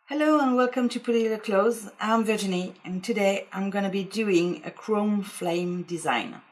Hello and welcome to Pretty Little Clothes. I'm Virginie and today I'm going to be doing a chrome flame design.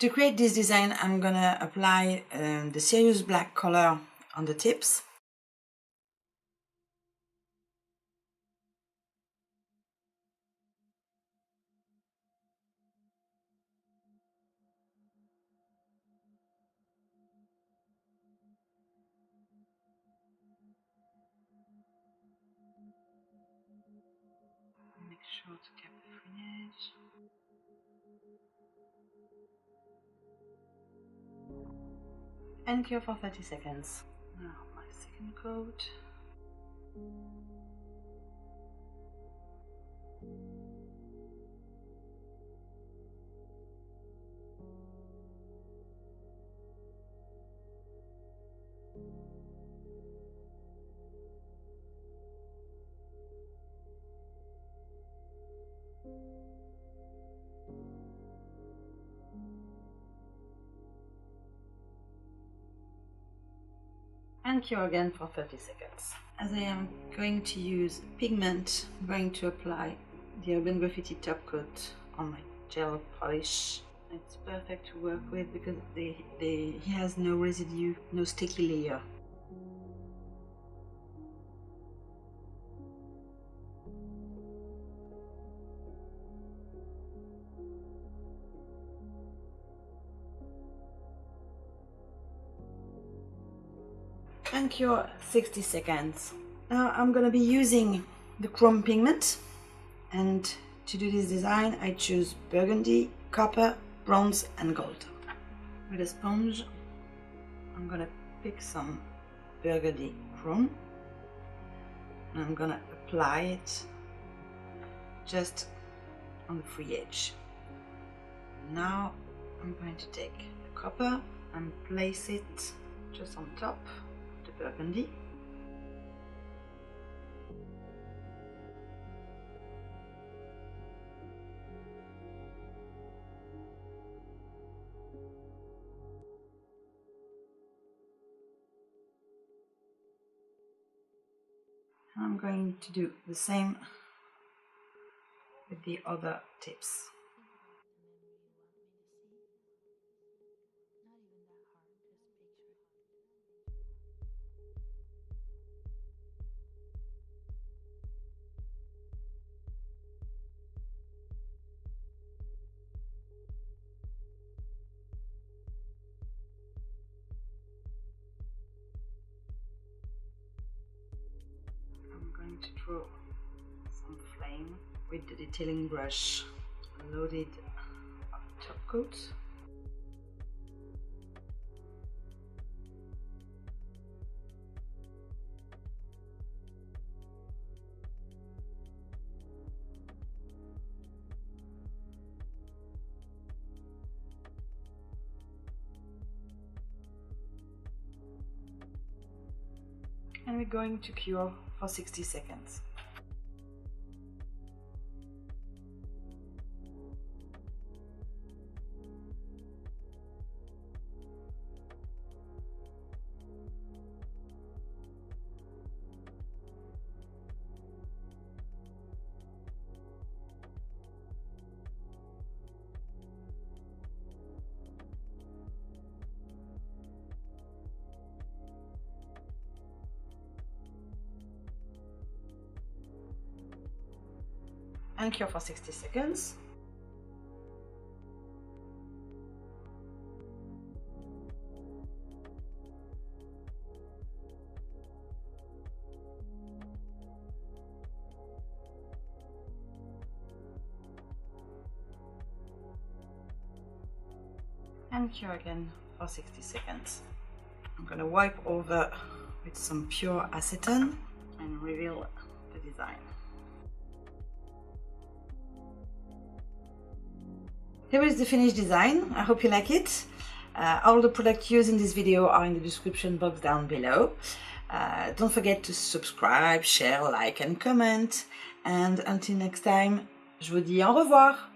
To create this design, I'm gonna apply the serious black color on the tips. Make sure to keep the fringe. And cure for 30 seconds. Now my second coat. And cure again for 30 seconds. As I am going to use pigment, I'm going to apply the Urban Graffiti top coat on my gel polish. It's perfect to work with because he has no residue, no sticky layer. And cure 60 seconds. Now I'm gonna be using the chrome pigment, and to do this design I choose burgundy, copper, bronze and gold. With a sponge I'm gonna pick some burgundy chrome and I'm gonna apply it just on the free edge. Now I'm going to take the copper and place it just on top of the burgundy. I'm going to do the same with the other tips. I'm going to draw some flame with the detailing brush loaded on the top coat. And we're going to cure for 60 seconds. And cure for 60 seconds. And cure again for 60 seconds. I'm going to wipe over with some pure acetone and reveal the design. Here is the finished design. I hope you like it. All the products used in this video are in the description box down below. Don't forget to subscribe, share, like and comment. And until next time, je vous dis au revoir.